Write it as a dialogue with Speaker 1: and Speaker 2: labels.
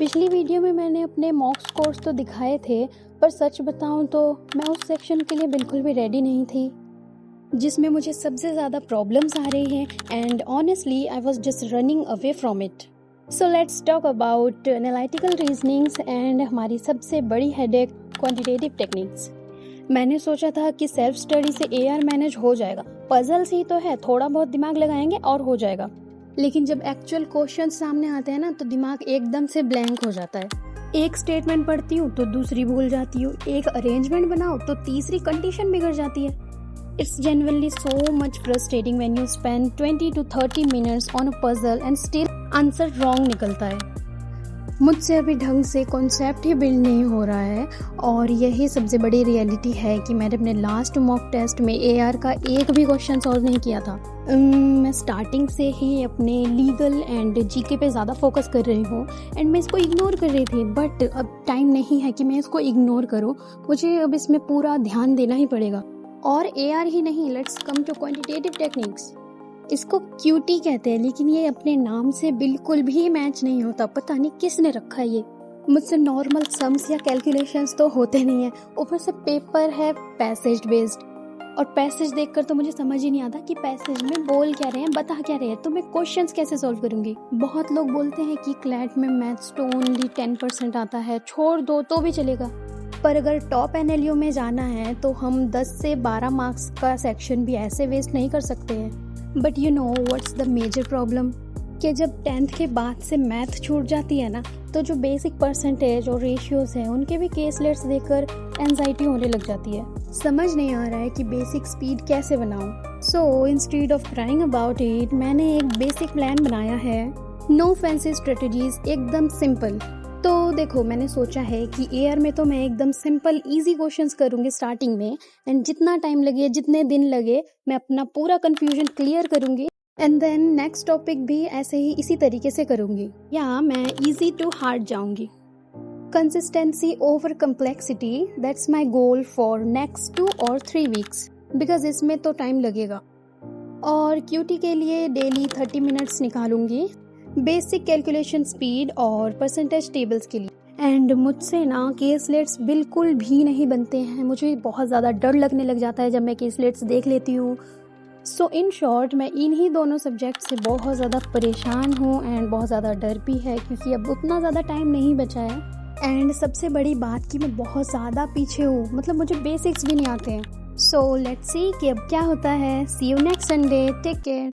Speaker 1: पिछली वीडियो में मैंने अपने मॉक स्कोर्स तो दिखाए थे, पर सच बताऊं तो मैं उस सेक्शन के लिए बिल्कुल भी रेडी नहीं थी जिसमें मुझे सबसे ज़्यादा प्रॉब्लम्स आ रही हैं and honestly I was just running away from it. So let's talk about analytical reasonings and हमारी सबसे बड़ी हेडेक क्वांटिटेटिव टेक्निक्स। मैंने सोचा था कि सेल्फ स्टडी से एआर मैनेज हो जाएगा, पजल्स ही तो है, थोड़ा बहुत दिमाग लगाएंगे और हो जाएगा। लेकिन जब एक्चुअल क्वेश्चन सामने आते हैं ना तो दिमाग एकदम से ब्लैंक हो जाता है। एक स्टेटमेंट पढ़ती हूँ तो दूसरी भूल जाती हूँ, एक अरेंजमेंट बनाओ तो तीसरी कंडीशन बिगड़ जाती है। It's genuinely so much frustrating when you spend 20 to 30 minutes on a puzzle and still answer wrong निकलता है। मुझसे अभी ढंग से कॉन्सेप्ट ही बिल्ड नहीं हो रहा है और यही सबसे बड़ी रियलिटी है कि मैंने अपने लास्ट मॉक टेस्ट में एआर का एक भी क्वेश्चन सॉल्व नहीं किया था। मैं स्टार्टिंग से ही अपने लीगल एंड जीके पे ज़्यादा फोकस कर रही हूँ एंड मैं इसको इग्नोर कर रही थी, बट अब टाइम नहीं है कि मैं इसको इग्नोर करूँ, मुझे अब इसमें पूरा ध्यान देना ही पड़ेगा। और एआर ही नहीं, let's come to quantitative techniques. इसको क्यूटी कहते हैं, लेकिन ये अपने नाम से बिल्कुल भी मैच नहीं होता। पता नहीं किसने रखा है ये। मुझसे नॉर्मल सम्स या कैलकुलेशंस तो होते नहीं है, ऊपर से पेपर है पैसेज बेस्ड, और पैसेज देखकर तो मुझे समझ ही नहीं आता कि पैसेज में बोल क्या रहे हैं, बता क्या रहे हैं, तो मैं क्वेश्चंस कैसे सॉल्व करूंगी। बहुत लोग बोलते हैं कि क्लैट में मैथ्स तो ओनली 10% आता है, छोड़ दो तो भी चलेगा। पर अगर टॉप एनएलयू में जाना है तो हम 10 से 12 मार्क्स का सेक्शन भी ऐसे वेस्ट नहीं कर सकते हैं। But you know what's the major problem, कि जब 10th के बाद से मैथ छूट जाती है ना, तो जो बेसिक परसेंटेज और रेशियोज हैं उनके भी केसलेट्स देखकर एंजाइटी होने लग जाती है। समझ नहीं आ रहा है कि बेसिक स्पीड कैसे बनाऊं। So instead of crying about it, मैंने एक बेसिक प्लान बनाया है। नो फैंसी स्ट्रेटजीज, एकदम सिंपल। तो देखो, मैंने सोचा है कि एआर में तो मैं एकदम सिंपल इजी क्वेश्चंस करूंगी स्टार्टिंग में, एंड जितना टाइम लगे, जितने दिन लगे, मैं अपना पूरा कंफ्यूजन क्लियर करूंगी एंड देन नेक्स्ट टॉपिक भी ऐसे ही इसी तरीके से करूंगी, या मैं इजी टू हार्ड जाऊंगी। Consistency over complexity, that's my goal for next 2 or 3 weeks, because इसमें तो टाइम लगेगा। और क्यूटी के लिए डेली 30 मिनट्स निकालूंगी, बेसिक कैलकुलेशन स्पीड और परसेंटेज टेबल्स के लिए। एंड मुझसे ना केसलेट्स बिल्कुल भी नहीं बनते हैं, मुझे बहुत ज़्यादा डर लगने लग जाता है जब मैं केसलेट्स देख लेती हूँ। सो इन शॉर्ट, मैं इन्हीं दोनों सब्जेक्ट से बहुत ज़्यादा परेशान हूँ एंड बहुत ज़्यादा डर भी है, क्योंकि अब उतना ज़्यादा टाइम नहीं बचा है। एंड सबसे बड़ी बात कि मैं बहुत ज़्यादा पीछे हूँ, मतलब मुझे बेसिक्स भी नहीं आते हैं। सो लेट्स सी कि अब क्या होता है। See you next Sunday, take care.